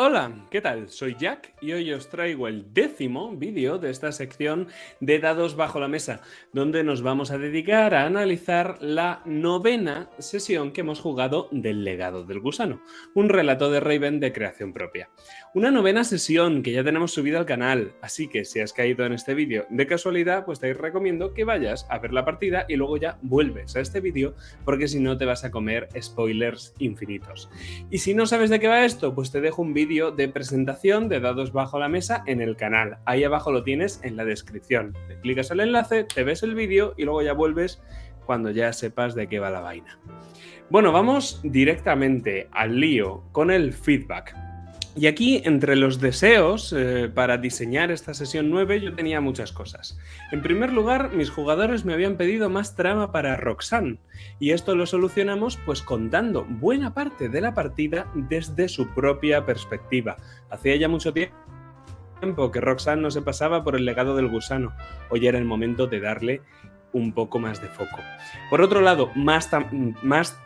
Hola, ¿qué tal? Soy Jack y hoy os traigo el 10º vídeo de esta sección de Dados bajo la mesa, donde nos vamos a dedicar a analizar la 9ª sesión que hemos jugado del Legado del Gusano, un relato de Raven de creación propia. Una 9ª sesión que ya tenemos subida al canal, así que si has caído en este vídeo de casualidad, pues te recomiendo que vayas a ver la partida y luego ya vuelves a este vídeo, porque si no te vas a comer spoilers infinitos. Y si no sabes de qué va esto, pues te dejo un vídeo de presentación de Dados bajo la mesa en el canal. Ahí abajo lo tienes en la descripción. Le clicas al enlace, te ves el vídeo y luego ya vuelves cuando ya sepas de qué va la vaina. Bueno, vamos directamente al lío con el feedback. Y aquí, entre los deseos para diseñar esta sesión 9, yo tenía muchas cosas. En primer lugar, mis jugadores me habían pedido más trama para Roxanne, y esto lo solucionamos pues contando buena parte de la partida desde su propia perspectiva. Hacía ya mucho tiempo que Roxanne no se pasaba por el legado del gusano. Hoy era el momento de darle un poco más de foco. Por otro lado, más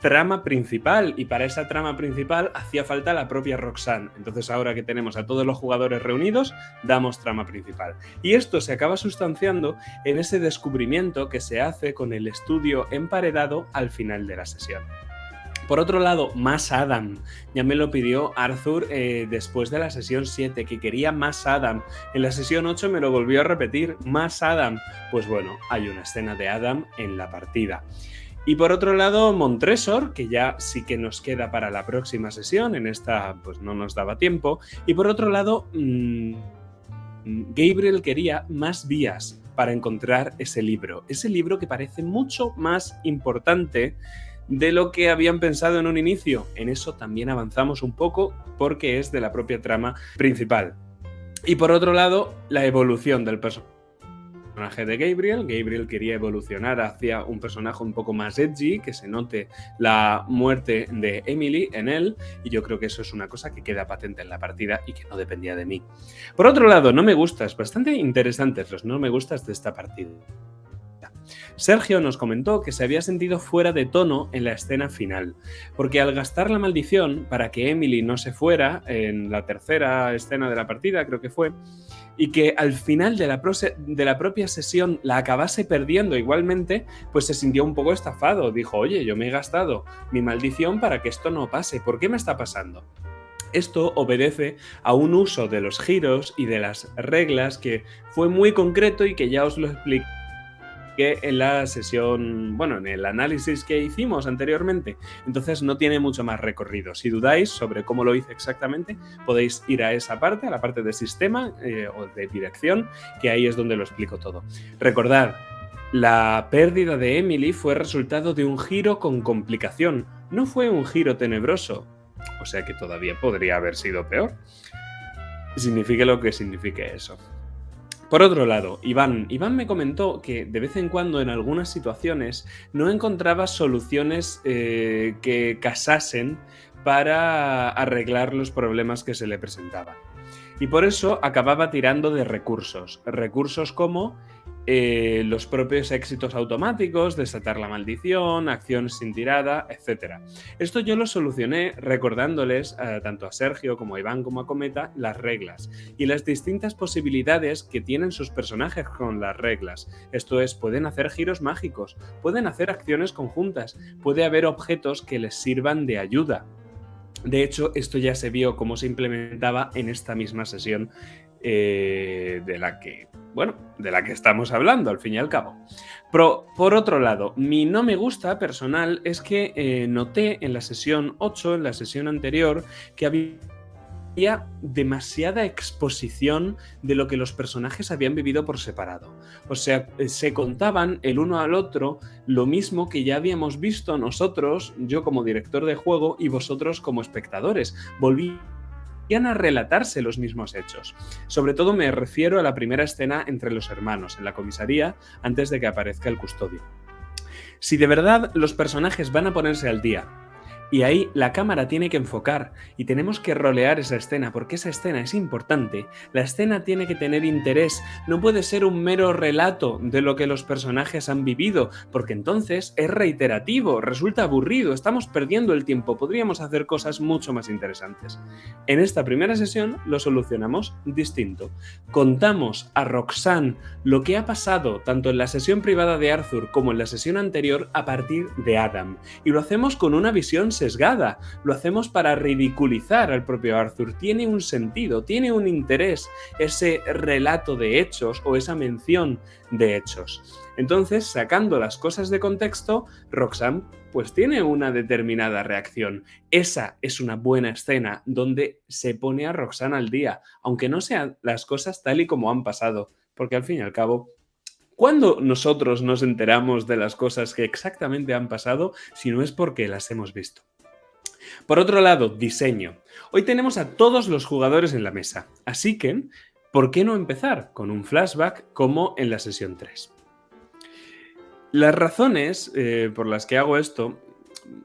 trama principal, y para esa trama principal hacía falta la propia Roxanne. Entonces ahora que tenemos a todos los jugadores reunidos, damos trama principal. Y esto se acaba sustanciando en ese descubrimiento que se hace con el estudio emparedado al final de la sesión. Por otro lado, más Adam. Ya me lo pidió Arthur después de la sesión 7, que quería más Adam. En la sesión 8 me lo volvió a repetir, más Adam. Pues bueno, hay una escena de Adam en la partida. Y por otro lado, Montresor, que ya sí que nos queda para la próxima sesión, en esta pues no nos daba tiempo. Y por otro lado, Gabriel quería más vías para encontrar ese libro que parece mucho más importante de lo que habían pensado en un inicio. En eso también avanzamos un poco porque es de la propia trama principal. Y por otro lado, la evolución del personaje de Gabriel. Gabriel quería evolucionar hacia un personaje un poco más edgy, que se note la muerte de Emily en él, y yo creo que eso es una cosa que queda patente en la partida y que no dependía de mí. Por otro lado, no me gustas, bastante interesantes los no me gustas de esta partida. Sergio nos comentó que se había sentido fuera de tono en la escena final, porque al gastar la maldición para que Emily no se fuera en la tercera escena de la partida, creo que fue, y que al final de la propia sesión la acabase perdiendo igualmente, pues se sintió un poco estafado. Dijo, oye, yo me he gastado mi maldición para que esto no pase, ¿por qué me está pasando? Esto obedece a un uso de los giros y de las reglas que fue muy concreto y que ya os lo expliqué en la sesión, bueno, en el análisis que hicimos anteriormente. Entonces no tiene mucho más recorrido. Si dudáis sobre cómo lo hice exactamente, podéis ir a esa parte, a la parte de sistema o de dirección, que ahí es donde lo explico todo. Recordad, la pérdida de Emily fue resultado de un giro con complicación, no fue un giro tenebroso, o sea que todavía podría haber sido peor. Signifique lo que signifique eso. Por otro lado, Iván me comentó que de vez en cuando en algunas situaciones no encontraba soluciones que casasen para arreglar los problemas que se le presentaban. Y por eso acababa tirando de recursos como los propios éxitos automáticos, desatar la maldición, acción sin tirada, etc. Esto yo lo solucioné recordándoles tanto a Sergio como a Iván como a Cometa las reglas y las distintas posibilidades que tienen sus personajes con las reglas. Esto es, pueden hacer giros mágicos, pueden hacer acciones conjuntas, puede haber objetos que les sirvan de ayuda. De hecho, esto ya se vio cómo se implementaba en esta misma sesión de la que estamos hablando, al fin y al cabo. Pero, por otro lado, mi no me gusta personal es que noté en la sesión 8, en la sesión anterior, que había demasiada exposición de lo que los personajes habían vivido por separado. O sea, se contaban el uno al otro lo mismo que ya habíamos visto nosotros, yo como director de juego y vosotros como espectadores. Volvían a relatarse los mismos hechos. Sobre todo me refiero a la primera escena entre los hermanos en la comisaría antes de que aparezca el custodio. Si de verdad los personajes van a ponerse al día Y ahí la cámara tiene que enfocar y tenemos que rolear esa escena, porque esa escena es importante. La escena tiene que tener interés, no puede ser un mero relato de lo que los personajes han vivido, porque entonces es reiterativo, resulta aburrido, estamos perdiendo el tiempo, podríamos hacer cosas mucho más interesantes. En esta primera sesión lo solucionamos distinto. Contamos a Roxanne lo que ha pasado tanto en la sesión privada de Arthur como en la sesión anterior a partir de Adam. Y lo hacemos con una visión sesgada, lo hacemos para ridiculizar al propio Arthur. Tiene un sentido, tiene un interés ese relato de hechos o esa mención de hechos. Entonces, sacando las cosas de contexto, Roxanne pues tiene una determinada reacción. Esa es una buena escena donde se pone a Roxanne al día, aunque no sean las cosas tal y como han pasado, porque al fin y al cabo, ¿cuándo nosotros nos enteramos de las cosas que exactamente han pasado si no es porque las hemos visto? Por otro lado, diseño. Hoy tenemos a todos los jugadores en la mesa, así que, ¿por qué no empezar con un flashback como en la sesión 3? Las razones por las que hago esto,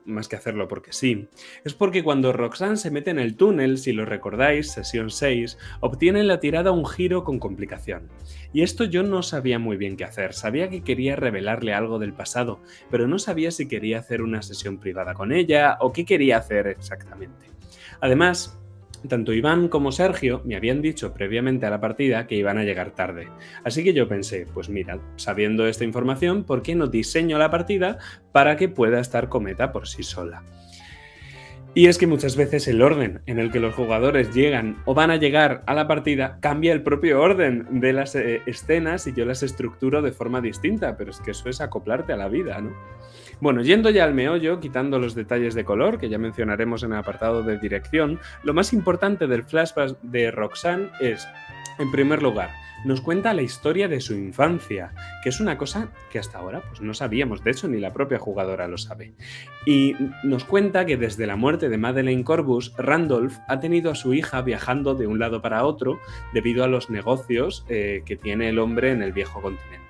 más que hacerlo porque sí, es porque cuando Roxanne se mete en el túnel, si lo recordáis, sesión 6, obtiene en la tirada un giro con complicación. Y esto yo no sabía muy bien qué hacer, sabía que quería revelarle algo del pasado, pero no sabía si quería hacer una sesión privada con ella o qué quería hacer exactamente. Además, tanto Iván como Sergio me habían dicho previamente a la partida que iban a llegar tarde. Así que yo pensé, pues mira, sabiendo esta información, ¿por qué no diseño la partida para que pueda estar Cometa por sí sola? Y es que muchas veces el orden en el que los jugadores llegan o van a llegar a la partida cambia el propio orden de las escenas y yo las estructuro de forma distinta, pero es que eso es acoplarte a la vida, ¿no? Bueno, yendo ya al meollo, quitando los detalles de color, que ya mencionaremos en el apartado de dirección, lo más importante del flashback de Roxanne es, en primer lugar, nos cuenta la historia de su infancia, que es una cosa que hasta ahora pues, no sabíamos, de hecho ni la propia jugadora lo sabe. Y nos cuenta que desde la muerte de Madeleine Corbus, Randolph ha tenido a su hija viajando de un lado para otro debido a los negocios que tiene el hombre en el viejo continente.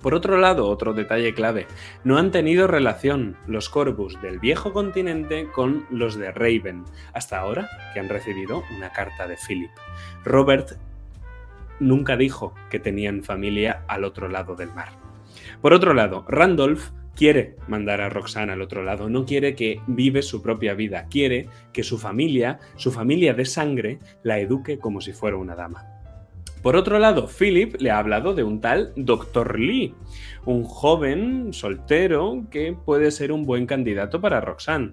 Por otro lado, otro detalle clave, no han tenido relación los Corbus del viejo continente con los de Raven, hasta ahora que han recibido una carta de Philip. Robert nunca dijo que tenían familia al otro lado del mar. Por otro lado, Randolph quiere mandar a Roxanne al otro lado, no quiere que vive su propia vida, quiere que su familia de sangre, la eduque como si fuera una dama. Por otro lado, Philip le ha hablado de un tal Dr. Lee, un joven soltero que puede ser un buen candidato para Roxanne.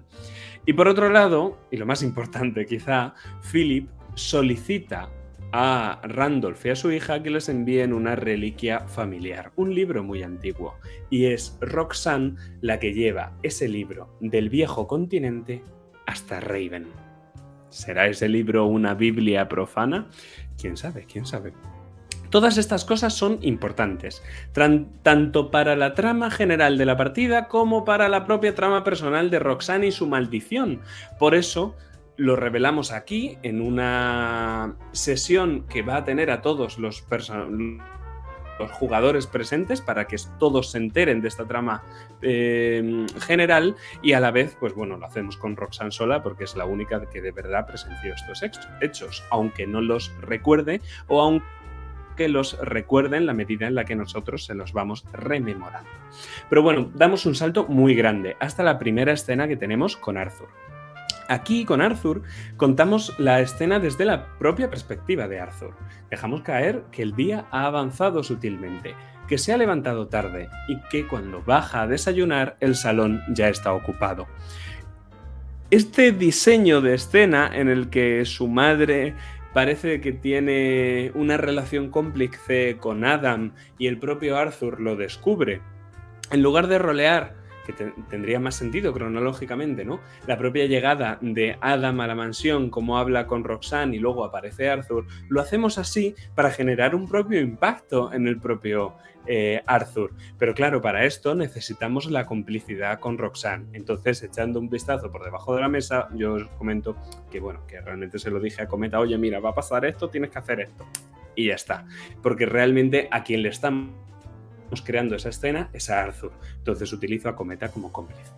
Y por otro lado, y lo más importante quizá, Philip solicita a Randolph y a su hija que les envíen una reliquia familiar, un libro muy antiguo, y es Roxanne la que lleva ese libro del viejo continente hasta Raven. ¿Será ese libro una Biblia profana? ¿Quién sabe? ¿Quién sabe? Todas estas cosas son importantes, tanto para la trama general de la partida como para la propia trama personal de Roxanne y su maldición. Por eso lo revelamos aquí en una sesión que va a tener a todos los jugadores presentes para que todos se enteren de esta trama general y a la vez, pues bueno, lo hacemos con Roxanne sola porque es la única que de verdad presenció estos hechos, aunque no los recuerde o aunque los recuerde en la medida en la que nosotros se los vamos rememorando. Pero bueno, damos un salto muy grande hasta la primera escena que tenemos con Arthur. Aquí, con Arthur, contamos la escena desde la propia perspectiva de Arthur. Dejamos caer que el día ha avanzado sutilmente, que se ha levantado tarde y que cuando baja a desayunar el salón ya está ocupado. Este diseño de escena en el que su madre parece que tiene una relación cómplice con Adam y el propio Arthur lo descubre, en lugar de rolear, que tendría más sentido cronológicamente, ¿no? La propia llegada de Adam a la mansión, como habla con Roxanne y luego aparece Arthur, lo hacemos así para generar un propio impacto en el propio Arthur. Pero claro, para esto necesitamos la complicidad con Roxanne. Entonces, echando un vistazo por debajo de la mesa, yo os comento que, bueno, que realmente se lo dije a Cometa, oye, mira, va a pasar esto, tienes que hacer esto. Y ya está. Porque realmente a quien le estamos creando esa escena es a Arthur. Entonces utilizo a Cometa como cómplice.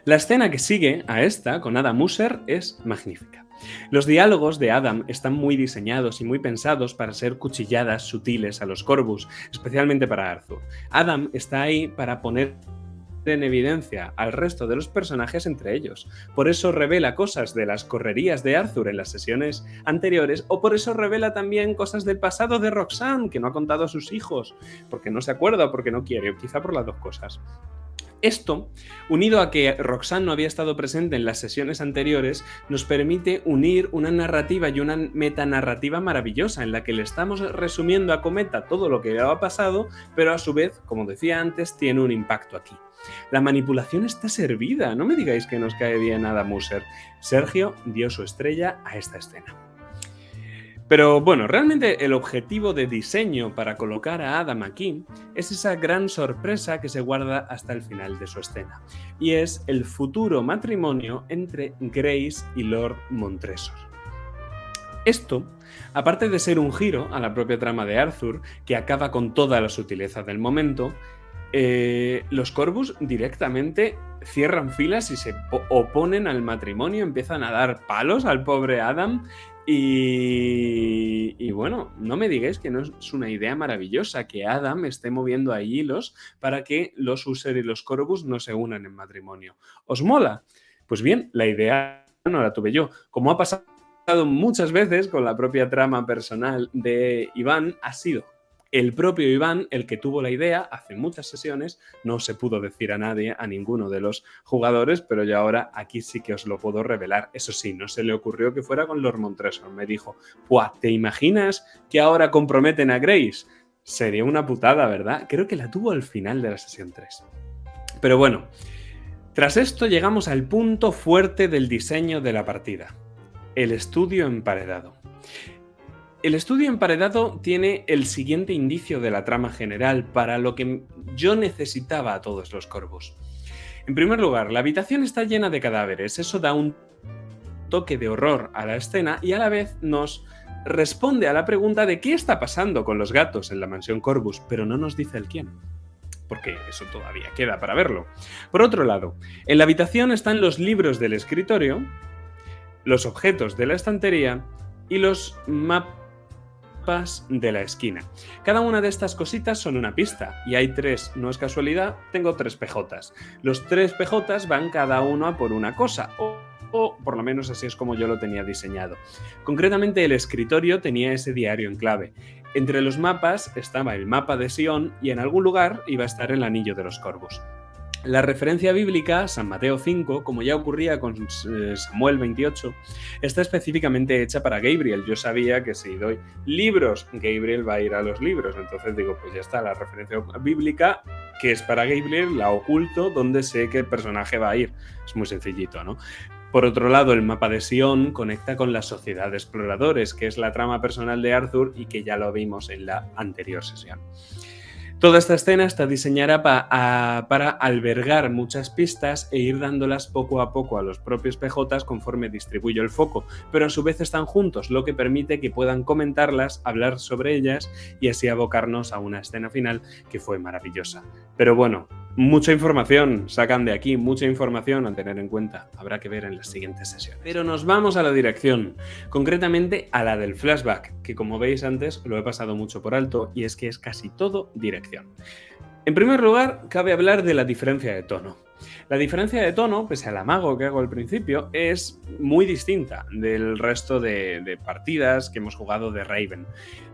La escena que sigue a esta, con Adam User, es magnífica. Los diálogos de Adam están muy diseñados y muy pensados para ser cuchilladas sutiles a los Corvus, especialmente para Arthur. Adam está ahí para poner en evidencia al resto de los personajes entre ellos. Por eso revela cosas de las correrías de Arthur en las sesiones anteriores, o por eso revela también cosas del pasado de Roxanne que no ha contado a sus hijos, porque no se acuerda o porque no quiere, o quizá por las dos cosas. Esto, unido a que Roxanne no había estado presente en las sesiones anteriores, nos permite unir una narrativa y una metanarrativa maravillosa en la que le estamos resumiendo a Cometa todo lo que le ha pasado, pero a su vez, como decía antes, tiene un impacto aquí. La manipulación está servida, no me digáis que nos cae bien Adam User. Sergio dio su estrella a esta escena. Pero bueno, realmente el objetivo de diseño para colocar a Adam aquí es esa gran sorpresa que se guarda hasta el final de su escena, y es el futuro matrimonio entre Grace y Lord Montresor. Esto, aparte de ser un giro a la propia trama de Arthur, que acaba con toda la sutileza del momento, los Corvus directamente cierran filas y se oponen al matrimonio, empiezan a dar palos al pobre Adam. Y bueno, no me digáis que no es una idea maravillosa que Adam esté moviendo ahí hilos para que los User y los Corvus no se unan en matrimonio. ¿Os mola? Pues bien, la idea no la tuve yo. Como ha pasado muchas veces con la propia trama personal de Iván, ha sido el propio Iván el que tuvo la idea hace muchas sesiones. No se pudo decir a nadie, a ninguno de los jugadores, pero yo ahora aquí sí que os lo puedo revelar. Eso sí, no se le ocurrió que fuera con Lord Montresor. Me dijo, ¡buah! ¿Te imaginas que ahora comprometen a Grace? Sería una putada, ¿verdad? Creo que la tuvo al final de la sesión 3. Pero bueno, tras esto llegamos al punto fuerte del diseño de la partida. El estudio emparedado. El estudio emparedado tiene el siguiente indicio de la trama general para lo que yo necesitaba a todos los Corvus. En primer lugar, la habitación está llena de cadáveres. Eso da un toque de horror a la escena y a la vez nos responde a la pregunta de qué está pasando con los gatos en la mansión Corvus, pero no nos dice el quién, porque eso todavía queda para verlo. Por otro lado, en la habitación están los libros del escritorio, los objetos de la estantería y los mapas de la esquina. Cada una de estas cositas son una pista y hay 3, no es casualidad, tengo 3 PJs. Los 3 PJs van cada uno a por una cosa, o por lo menos así es como yo lo tenía diseñado. Concretamente el escritorio tenía ese diario en clave. Entre los mapas estaba el mapa de Sion y en algún lugar iba a estar el anillo de los Corvus. La referencia bíblica, San Mateo 5, como ya ocurría con Samuel 28, está específicamente hecha para Gabriel. Yo sabía que si doy libros, Gabriel va a ir a los libros. Entonces digo, pues ya está, la referencia bíblica que es para Gabriel, la oculto donde sé que el personaje va a ir. Es muy sencillito, ¿no? Por otro lado, el mapa de Sion conecta con la Sociedad de Exploradores, que es la trama personal de Arthur y que ya lo vimos en la anterior sesión. Toda esta escena está diseñada para albergar muchas pistas e ir dándolas poco a poco a los propios PJs conforme distribuyo el foco, pero a su vez están juntos, lo que permite que puedan comentarlas, hablar sobre ellas y así abocarnos a una escena final que fue maravillosa. Pero bueno, mucha información sacan de aquí, mucha información a tener en cuenta. Habrá que ver en las siguientes sesiones. Pero nos vamos a la dirección, concretamente a la del flashback, que como veis antes lo he pasado mucho por alto y es que es casi todo dirección. En primer lugar, cabe hablar de la diferencia de tono. La diferencia de tono, pese al amago que hago al principio, es muy distinta del resto de partidas que hemos jugado de Raven.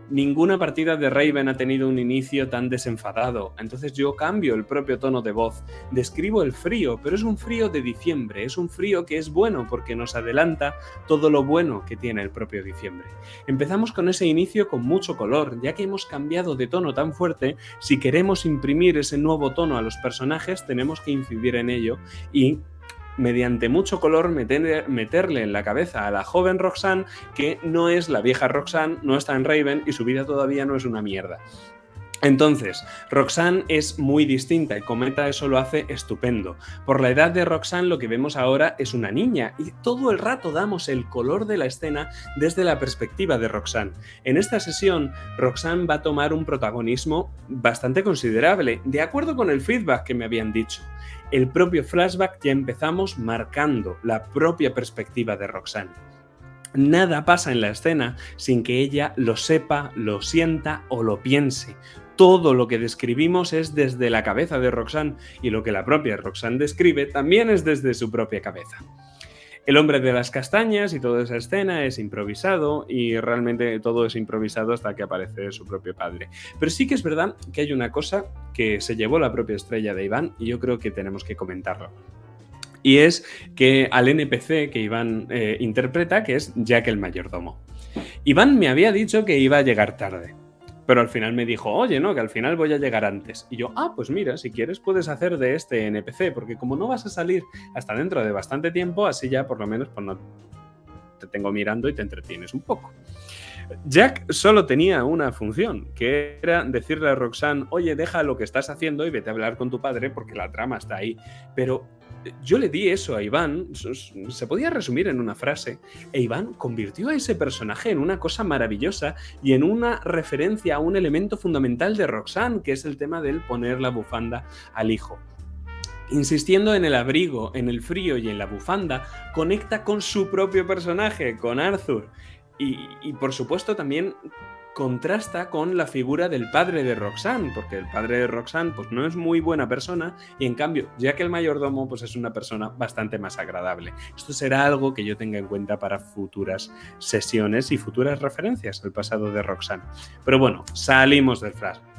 Ninguna partida de Raven ha tenido un inicio tan desenfadado, entonces yo cambio el propio tono de voz. Describo el frío, pero es un frío de diciembre, es un frío que es bueno porque nos adelanta todo lo bueno que tiene el propio diciembre. Empezamos con ese inicio con mucho color, ya que hemos cambiado de tono tan fuerte. Si queremos imprimir ese nuevo tono a los personajes, tenemos que incidir en ello y mediante mucho color meterle en la cabeza a la joven Roxanne que no es la vieja Roxanne, no está en Raven y su vida todavía no es una mierda. Entonces, Roxanne es muy distinta y Cometa eso lo hace estupendo. Por la edad de Roxanne lo que vemos ahora es una niña y todo el rato damos el color de la escena desde la perspectiva de Roxanne. En esta sesión, Roxanne va a tomar un protagonismo bastante considerable, de acuerdo con el feedback que me habían dicho. El propio flashback ya empezamos marcando la propia perspectiva de Roxanne. Nada pasa en la escena sin que ella lo sepa, lo sienta o lo piense. Todo lo que describimos es desde la cabeza de Roxanne y lo que la propia Roxanne describe también es desde su propia cabeza. El hombre de las castañas y toda esa escena es improvisado y realmente todo es improvisado hasta que aparece su propio padre. Pero sí que es verdad que hay una cosa que se llevó la propia estrella de Iván y yo creo que tenemos que comentarlo. Y es que al NPC que Iván interpreta, que es Jack el mayordomo. Iván me había dicho que iba a llegar tarde, pero al final me dijo, oye, no, que al final voy a llegar antes. Y yo, pues mira, si quieres puedes hacer de este NPC, porque como no vas a salir hasta dentro de bastante tiempo, así ya por lo menos pues no te tengo mirando y te entretienes un poco. Jack solo tenía una función, que era decirle a Roxanne, oye, deja lo que estás haciendo y vete a hablar con tu padre porque la trama está ahí. Pero yo le di eso a Iván, se podía resumir en una frase, e Iván convirtió a ese personaje en una cosa maravillosa y en una referencia a un elemento fundamental de Roxanne, que es el tema del poner la bufanda al hijo. Insistiendo en el abrigo, en el frío y en la bufanda, conecta con su propio personaje, con Arthur. Y por supuesto también contrasta con la figura del padre de Roxanne, porque el padre de Roxanne pues no es muy buena persona y en cambio Jack el mayordomo pues es una persona bastante más agradable. Esto será algo que yo tenga en cuenta para futuras sesiones y futuras referencias al pasado de Roxanne. Pero bueno, salimos del flashback.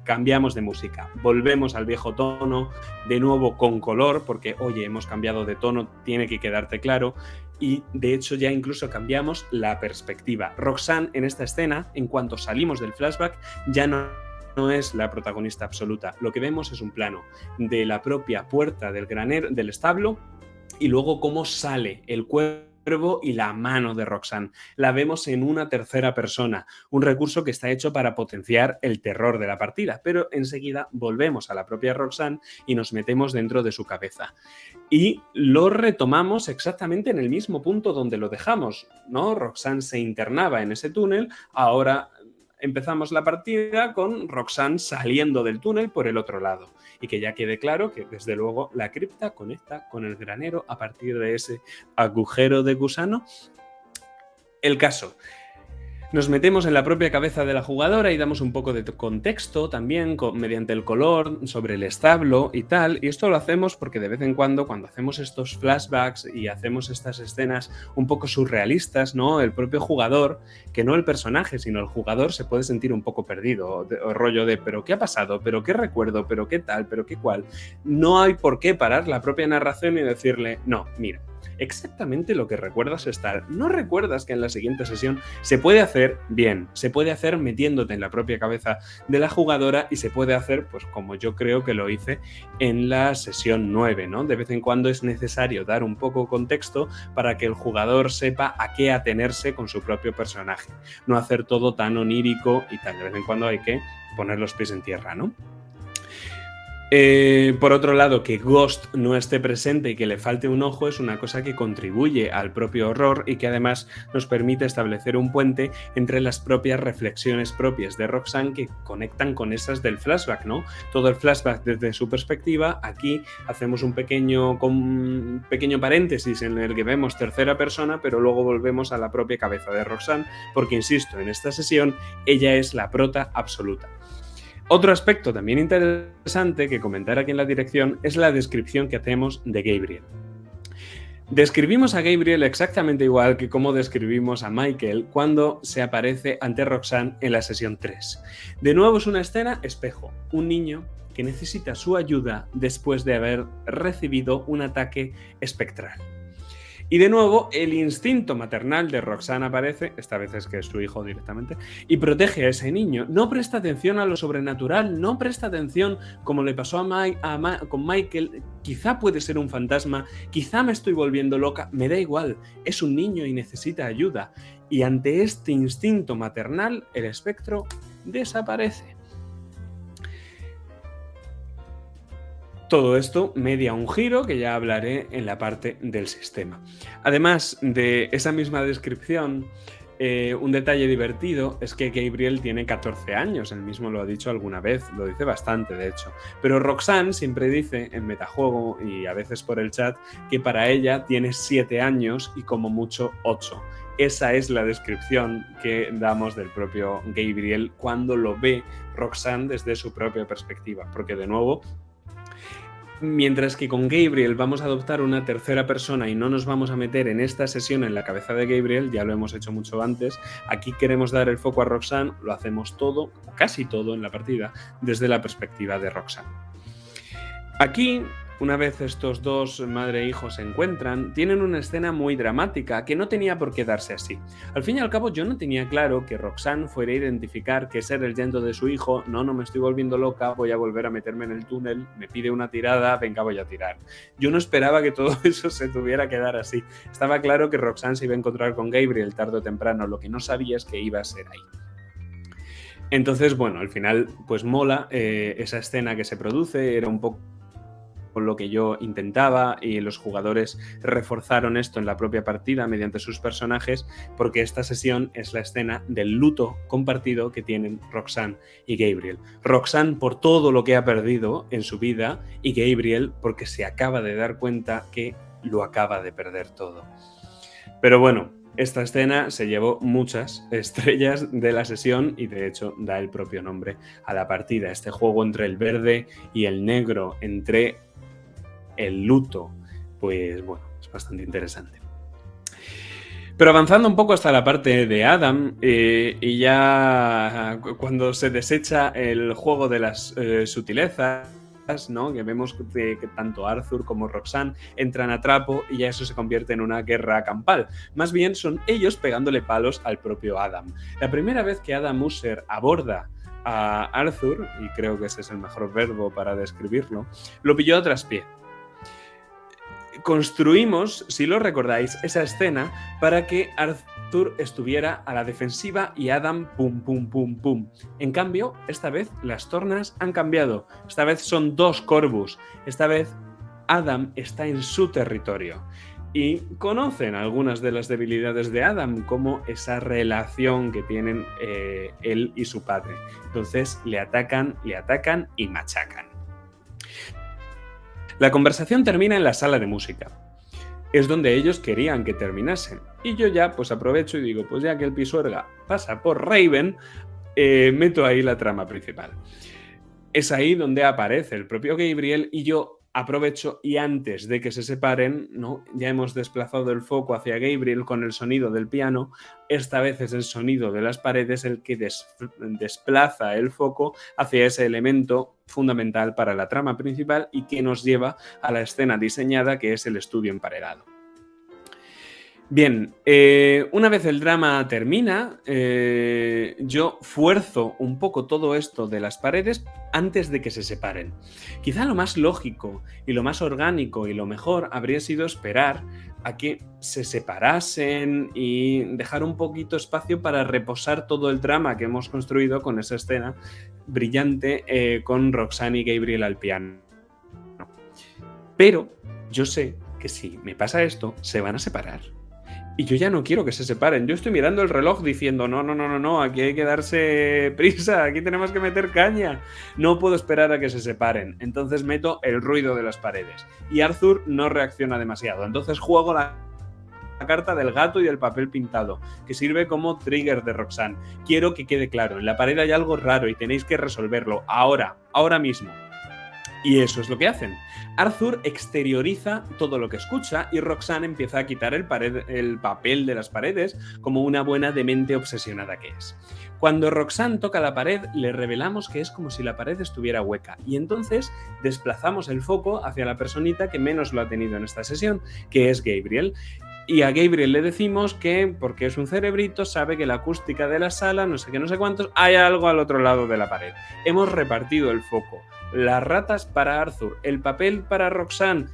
Cambiamos de música, volvemos al viejo tono, de nuevo con color, porque oye, hemos cambiado de tono, tiene que quedarte claro, y de hecho ya incluso cambiamos la perspectiva. Roxanne en esta escena, en cuanto salimos del flashback, ya no es la protagonista absoluta. Lo que vemos es un plano de la propia puerta del granero, del establo, y luego cómo sale el cuerpo y la mano de Roxanne. La vemos en una tercera persona, un recurso que está hecho para potenciar el terror de la partida, pero enseguida volvemos a la propia Roxanne y nos metemos dentro de su cabeza. Y lo retomamos exactamente en el mismo punto donde lo dejamos, ¿no? Roxanne se internaba en ese túnel, ahora empezamos la partida con Roxanne saliendo del túnel por el otro lado. Y que ya quede claro que, desde luego, la cripta conecta con el granero a partir de ese agujero de gusano. El caso. Nos metemos en la propia cabeza de la jugadora y damos un poco de contexto también mediante el color sobre el establo y tal. Y esto lo hacemos porque de vez en cuando hacemos estos flashbacks y hacemos estas escenas un poco surrealistas, ¿no? El propio jugador, que no el personaje, sino el jugador se puede sentir un poco perdido, o rollo de ¿pero qué ha pasado? ¿Pero qué recuerdo? ¿Pero qué tal? ¿Pero qué cual? No hay por qué parar la propia narración y decirle, no, mira, exactamente lo que recuerdas es tal. No recuerdas que en la siguiente sesión se puede hacer bien, se puede hacer metiéndote en la propia cabeza de la jugadora y se puede hacer, pues como yo creo que lo hice en la sesión 9, ¿no? De vez en cuando es necesario dar un poco de contexto para que el jugador sepa a qué atenerse con su propio personaje. No hacer todo tan onírico y tal. De vez en cuando hay que poner los pies en tierra, ¿no? Por otro lado, que Ghost no esté presente y que le falte un ojo es una cosa que contribuye al propio horror y que además nos permite establecer un puente entre las propias reflexiones propias de Roxanne que conectan con esas del flashback, ¿no? Todo el flashback desde su perspectiva. Aquí hacemos un pequeño paréntesis en el que vemos tercera persona, pero luego volvemos a la propia cabeza de Roxanne porque, insisto, en esta sesión ella es la prota absoluta. Otro aspecto también interesante que comentar aquí en la dirección es la descripción que hacemos de Gabriel. Describimos a Gabriel exactamente igual que como describimos a Michael cuando se aparece ante Roxanne en la sesión 3. De nuevo es una escena espejo, un niño que necesita su ayuda después de haber recibido un ataque espectral. Y de nuevo, el instinto maternal de Roxanne aparece, esta vez es que es su hijo directamente, y protege a ese niño. No presta atención a lo sobrenatural, no presta atención como le pasó con Michael. Quizá puede ser un fantasma, quizá me estoy volviendo loca, me da igual, es un niño y necesita ayuda. Y ante este instinto maternal, el espectro desaparece. Todo esto media un giro que ya hablaré en la parte del sistema. Además de esa misma descripción, un detalle divertido es que Gabriel tiene 14 años, él mismo lo ha dicho alguna vez, lo dice bastante de hecho. Pero Roxanne siempre dice en metajuego y a veces por el chat que para ella tiene 7 años y como mucho 8. Esa es la descripción que damos del propio Gabriel cuando lo ve Roxanne desde su propia perspectiva, porque de nuevo, mientras que con Gabriel vamos a adoptar una tercera persona y no nos vamos a meter en esta sesión en la cabeza de Gabriel, ya lo hemos hecho mucho antes, aquí queremos dar el foco a Roxanne, lo hacemos todo, casi todo en la partida, desde la perspectiva de Roxanne. Aquí, una vez estos dos madre e hijo se encuentran, tienen una escena muy dramática que no tenía por qué darse así. Al fin y al cabo, yo no tenía claro que Roxanne fuera a identificar que ser el llanto de su hijo, no me estoy volviendo loca, voy a volver a meterme en el túnel, me pide una tirada, venga, voy a tirar. Yo no esperaba que todo eso se tuviera que dar así. Estaba claro que Roxanne se iba a encontrar con Gabriel tarde o temprano, lo que no sabía es que iba a ser ahí. Entonces, bueno, al final, pues mola esa escena que se produce, era un poco con lo que yo intentaba y los jugadores reforzaron esto en la propia partida mediante sus personajes porque esta sesión es la escena del luto compartido que tienen Roxanne y Gabriel. Roxanne por todo lo que ha perdido en su vida y Gabriel porque se acaba de dar cuenta que lo acaba de perder todo. Pero bueno, esta escena se llevó muchas estrellas de la sesión y de hecho da el propio nombre a la partida. Este juego entre el verde y el negro, entre el luto, pues bueno, es bastante interesante. Pero avanzando un poco hasta la parte de Adam, y ya cuando se desecha el juego de las sutilezas, ¿no? Que vemos que tanto Arthur como Roxanne entran a trapo y ya eso se convierte en una guerra campal. Más bien son ellos pegándole palos al propio Adam. La primera vez que Adam User aborda a Arthur, y creo que ese es el mejor verbo para describirlo, lo pilló a traspié. Construimos, si lo recordáis, esa escena para que Arthur estuviera a la defensiva y Adam pum, pum, pum, pum. En cambio, esta vez las tornas han cambiado. Esta vez son dos Corvus. Esta vez Adam está en su territorio. Y conocen algunas de las debilidades de Adam, como esa relación que tienen él y su padre. Entonces le atacan y machacan. La conversación termina en la sala de música. Es donde ellos querían que terminasen. Y yo ya pues aprovecho y digo, pues ya que el pisuerga pasa por Raven, meto ahí la trama principal. Es ahí donde aparece el propio Gabriel y yo aprovecho y antes de que se separen, ¿no? Ya hemos desplazado el foco hacia Gabriel con el sonido del piano. Esta vez es el sonido de las paredes el que desplaza el foco hacia ese elemento fundamental para la trama principal y que nos lleva a la escena diseñada, que es el estudio emparedado. Bien, una vez el drama termina, yo fuerzo un poco todo esto de las paredes antes de que se separen. Quizá lo más lógico y lo más orgánico y lo mejor habría sido esperar a que se separasen y dejar un poquito espacio para reposar todo el drama que hemos construido con esa escena brillante con Roxanne y Gabriel al piano. Pero yo sé que si me pasa esto, se van a separar. Y yo ya no quiero que se separen. Yo estoy mirando el reloj diciendo, no, aquí hay que darse prisa, aquí tenemos que meter caña. No puedo esperar a que se separen. Entonces meto el ruido de las paredes. Y Arthur no reacciona demasiado. Entonces juego la carta del gato y del papel pintado, que sirve como trigger de Roxanne. Quiero que quede claro, en la pared hay algo raro y tenéis que resolverlo ahora mismo. Y eso es lo que hacen. Arthur exterioriza todo lo que escucha y Roxanne empieza a quitar el papel de las paredes como una buena demente obsesionada que es. Cuando Roxanne toca la pared, le revelamos que es como si la pared estuviera hueca y entonces desplazamos el foco hacia la personita que menos lo ha tenido en esta sesión, que es Gabriel. Y a Gabriel le decimos que, porque es un cerebrito, sabe que la acústica de la sala, no sé qué, no sé cuántos, hay algo al otro lado de la pared. Hemos repartido el foco. Las ratas para Arthur, el papel para Roxanne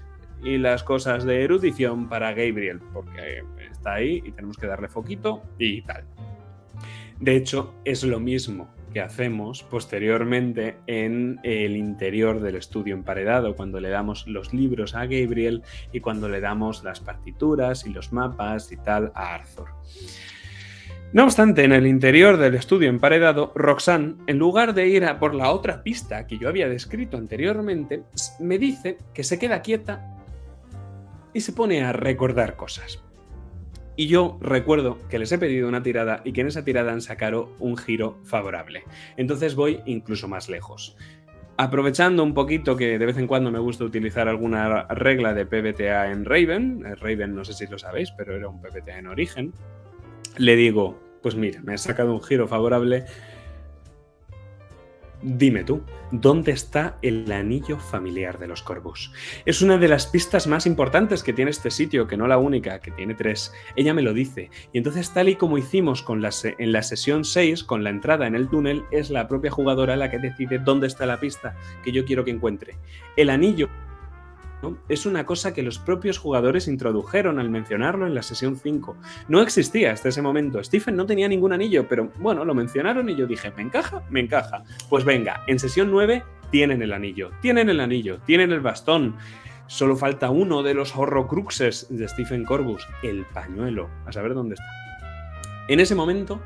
y las cosas de erudición para Gabriel, porque está ahí y tenemos que darle foquito y tal. De hecho, es lo mismo que hacemos posteriormente en el interior del estudio emparedado, cuando le damos los libros a Gabriel y cuando le damos las partituras y los mapas y tal a Arthur. No obstante, en el interior del estudio emparedado, Roxanne, en lugar de ir a por la otra pista que yo había descrito anteriormente, me dice que se queda quieta y se pone a recordar cosas. Y yo recuerdo que les he pedido una tirada y que en esa tirada han sacado un giro favorable. Entonces voy incluso más lejos. Aprovechando un poquito que de vez en cuando me gusta utilizar alguna regla de PBTA en Raven, Raven no sé si lo sabéis, pero era un PBTA en origen, le digo, pues mira, me has sacado un giro favorable, dime tú, ¿dónde está el anillo familiar de los Corvus? Es una de las pistas más importantes que tiene este sitio, que no la única, que tiene 3. Ella me lo dice. Y entonces, tal y como hicimos en la sesión 6, con la entrada en el túnel, es la propia jugadora la que decide dónde está la pista que yo quiero que encuentre. El anillo, ¿no?, es una cosa que los propios jugadores introdujeron al mencionarlo en la sesión 5. No existía hasta ese momento. Stephen no tenía ningún anillo, pero bueno, lo mencionaron y yo dije, ¿me encaja? Me encaja. Pues venga, en sesión 9 tienen el anillo, tienen el bastón. Solo falta uno de los horrocruxes de Stephen Corvus, el pañuelo. A saber dónde está. En ese momento,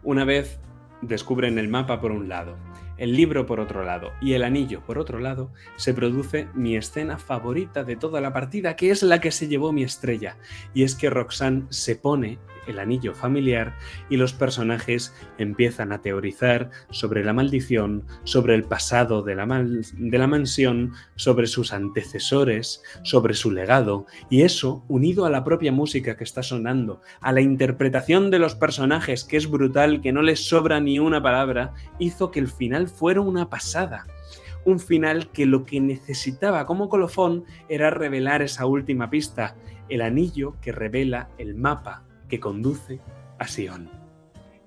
una vez descubren el mapa por un lado, el libro por otro lado y el anillo por otro lado, se produce mi escena favorita de toda la partida, que es la que se llevó mi estrella. Y es que Roxanne se pone el anillo familiar y los personajes empiezan a teorizar sobre la maldición, sobre el pasado de la mansión, sobre sus antecesores, sobre su legado, y eso, unido a la propia música que está sonando, a la interpretación de los personajes, que es brutal, que no les sobra ni una palabra, hizo que el final fuera una pasada. Un final que lo que necesitaba como colofón era revelar esa última pista, el anillo que revela el mapa que conduce a Sion.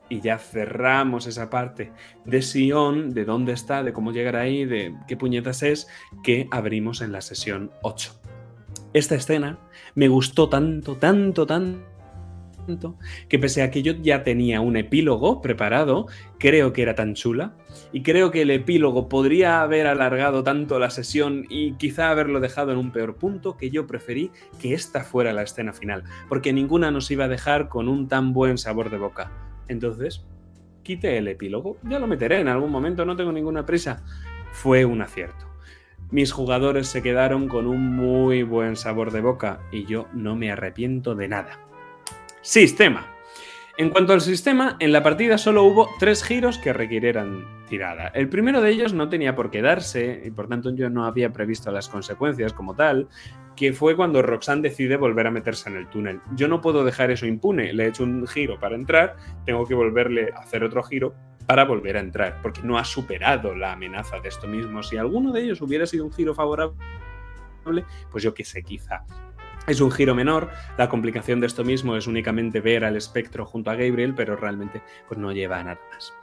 Y ya cerramos esa parte de Sion, de dónde está, de cómo llegar ahí, de qué puñetas es, que abrimos en la sesión 8. Esta escena me gustó tanto, que pese a que yo ya tenía un epílogo preparado, creo que era tan chula y creo que el epílogo podría haber alargado tanto la sesión y quizá haberlo dejado en un peor punto, que yo preferí que esta fuera la escena final, porque ninguna nos iba a dejar con un tan buen sabor de boca. Entonces, quité el epílogo, ya lo meteré en algún momento, no tengo ninguna prisa. Fue un acierto. Mis jugadores se quedaron con un muy buen sabor de boca y yo no me arrepiento de nada. Sistema. En cuanto al sistema, en la partida solo hubo 3 giros que requirieran tirada. El primero de ellos no tenía por qué darse y por tanto yo no había previsto las consecuencias como tal, que fue cuando Roxanne decide volver a meterse en el túnel. Yo no puedo dejar eso impune, le he hecho un giro para entrar, tengo que volverle a hacer otro giro para volver a entrar, porque no ha superado la amenaza de esto mismo. Si alguno de ellos hubiera sido un giro favorable, pues yo qué sé, quizá. Es un giro menor, la complicación de esto mismo es únicamente ver al espectro junto a Gabriel, pero realmente pues no lleva a nada más.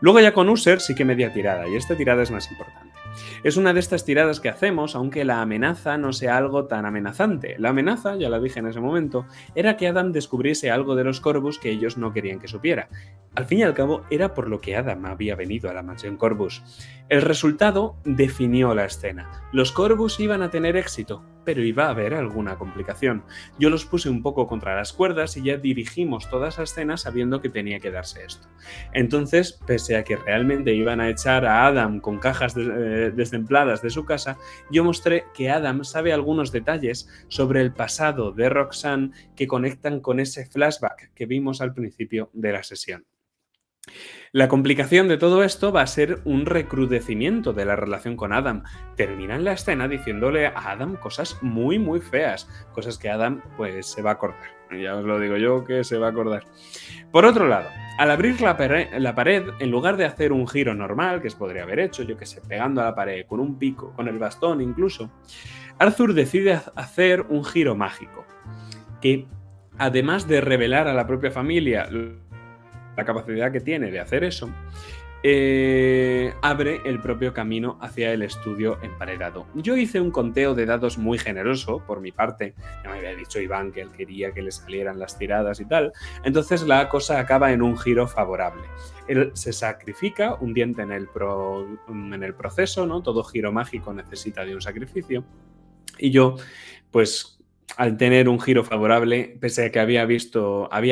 Luego ya con User sí que media tirada, y esta tirada es más importante. Es una de estas tiradas que hacemos, aunque la amenaza no sea algo tan amenazante. La amenaza, ya la dije en ese momento, era que Adam descubriese algo de los Corvus que ellos no querían que supiera. Al fin y al cabo, era por lo que Adam había venido a la mansión Corvus. El resultado definió la escena. Los Corvus iban a tener éxito, pero iba a haber alguna complicación. Yo los puse un poco contra las cuerdas y ya dirigimos toda esa escena sabiendo que tenía que darse esto. Entonces, pese a que realmente iban a echar a Adam con cajas destempladas de su casa, yo mostré que Adam sabe algunos detalles sobre el pasado de Roxanne que conectan con ese flashback que vimos al principio de la sesión. La complicación de todo esto va a ser un recrudecimiento de la relación con Adam. Terminan la escena diciéndole a Adam cosas muy muy feas, cosas que Adam pues se va a acordar. Ya os lo digo yo que se va a acordar. Por otro lado, al abrir la pared, en lugar de hacer un giro normal, que se podría haber hecho, yo que sé, pegando a la pared, con un pico, con el bastón incluso, Arthur decide hacer un giro mágico, que además de revelar a la propia familia la capacidad que tiene de hacer eso, abre el propio camino hacia el estudio emparedado. Yo hice un conteo de dados muy generoso, por mi parte. Ya me había dicho Iván que él quería que le salieran las tiradas y tal. Entonces la cosa acaba en un giro favorable. Él se sacrifica un diente en el proceso, ¿no? Todo giro mágico necesita de un sacrificio. Y yo, pues, al tener un giro favorable, pese a que había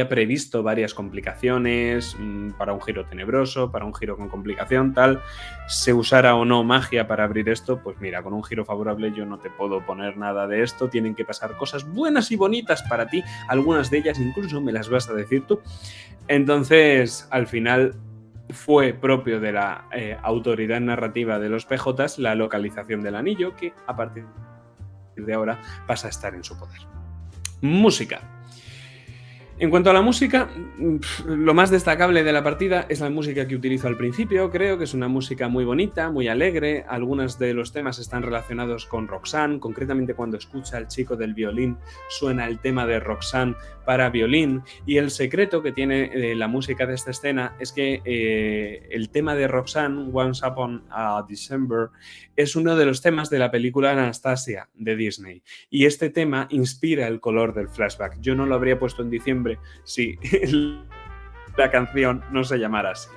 previsto varias complicaciones, para un giro tenebroso, para un giro con complicación, tal, se usara o no magia para abrir esto, pues mira, con un giro favorable yo no te puedo poner nada de esto, tienen que pasar cosas buenas y bonitas para ti, algunas de ellas incluso me las vas a decir tú. Entonces, al final, fue propio de la autoridad narrativa de los PJs la localización del anillo, que a partir de ahora pasa a estar en su poder. Música. En cuanto a la música, lo más destacable de la partida es la música que utilizo al principio. Creo que es una música muy bonita, muy alegre. Algunos de los temas están relacionados con Roxanne. Concretamente, cuando escucha al chico del violín, suena el tema de Roxanne para violín. Y el secreto que tiene la música de esta escena es que el tema de Roxanne, Once Upon a December, es uno de los temas de la película Anastasia de Disney. Y este tema inspira el color del flashback. Yo no lo habría puesto en diciembre si la canción no se llamara así.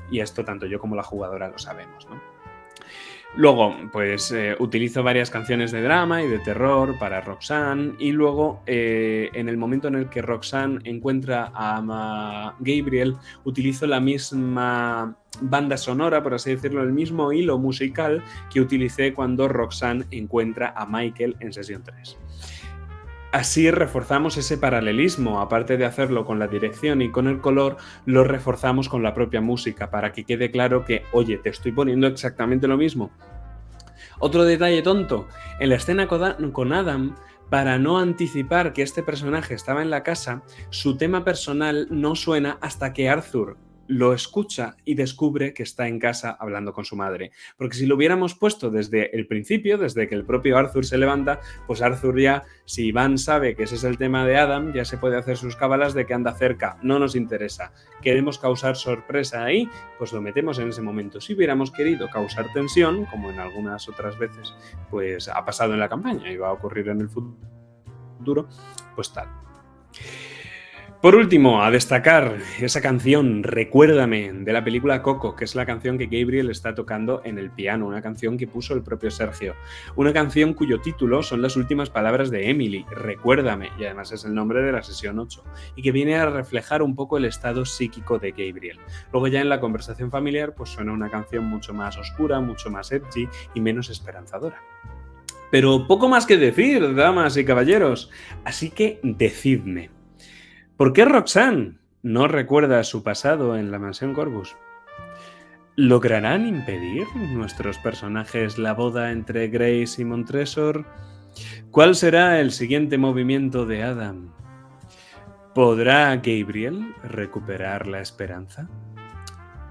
Y esto tanto yo como la jugadora lo sabemos, ¿no? Luego, pues utilizo varias canciones de drama y de terror para Roxanne, y luego en el momento en el que Roxanne encuentra a Gabriel, utilizo la misma banda sonora, por así decirlo, el mismo hilo musical que utilicé cuando Roxanne encuentra a Michael en sesión 3. Así reforzamos ese paralelismo, aparte de hacerlo con la dirección y con el color, lo reforzamos con la propia música para que quede claro que, oye, te estoy poniendo exactamente lo mismo. Otro detalle tonto, en la escena con Adam, para no anticipar que este personaje estaba en la casa, su tema personal no suena hasta que Arthur lo escucha y descubre que está en casa hablando con su madre. Porque si lo hubiéramos puesto desde el principio, desde que el propio Arthur se levanta, pues Arthur ya, si Iván sabe que ese es el tema de Adam, ya se puede hacer sus cábalas de que anda cerca. No nos interesa. Queremos causar sorpresa ahí, pues lo metemos en ese momento. Si hubiéramos querido causar tensión, como en algunas otras veces pues ha pasado en la campaña y va a ocurrir en el futuro, pues tal. Por último, a destacar esa canción Recuérdame de la película Coco, que es la canción que Gabriel está tocando en el piano, una canción que puso el propio Sergio, una canción cuyo título son las últimas palabras de Emily, Recuérdame, y además es el nombre de la sesión 8, y que viene a reflejar un poco el estado psíquico de Gabriel. Luego ya en la conversación familiar pues suena una canción mucho más oscura, mucho más edgy y menos esperanzadora. Pero poco más que decir, damas y caballeros, así que decidme. ¿Por qué Roxanne no recuerda su pasado en la mansión Corvus? ¿Lograrán impedir nuestros personajes la boda entre Grace y Montresor? ¿Cuál será el siguiente movimiento de Adam? ¿Podrá Gabriel recuperar la esperanza?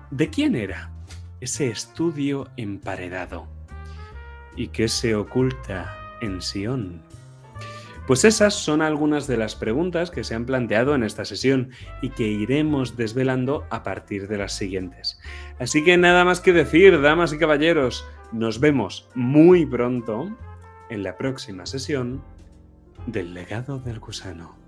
¿De quién era ese estudio emparedado? ¿Y qué se oculta en Sion? Pues esas son algunas de las preguntas que se han planteado en esta sesión y que iremos desvelando a partir de las siguientes. Así que nada más que decir, damas y caballeros, nos vemos muy pronto en la próxima sesión del Legado del Gusano.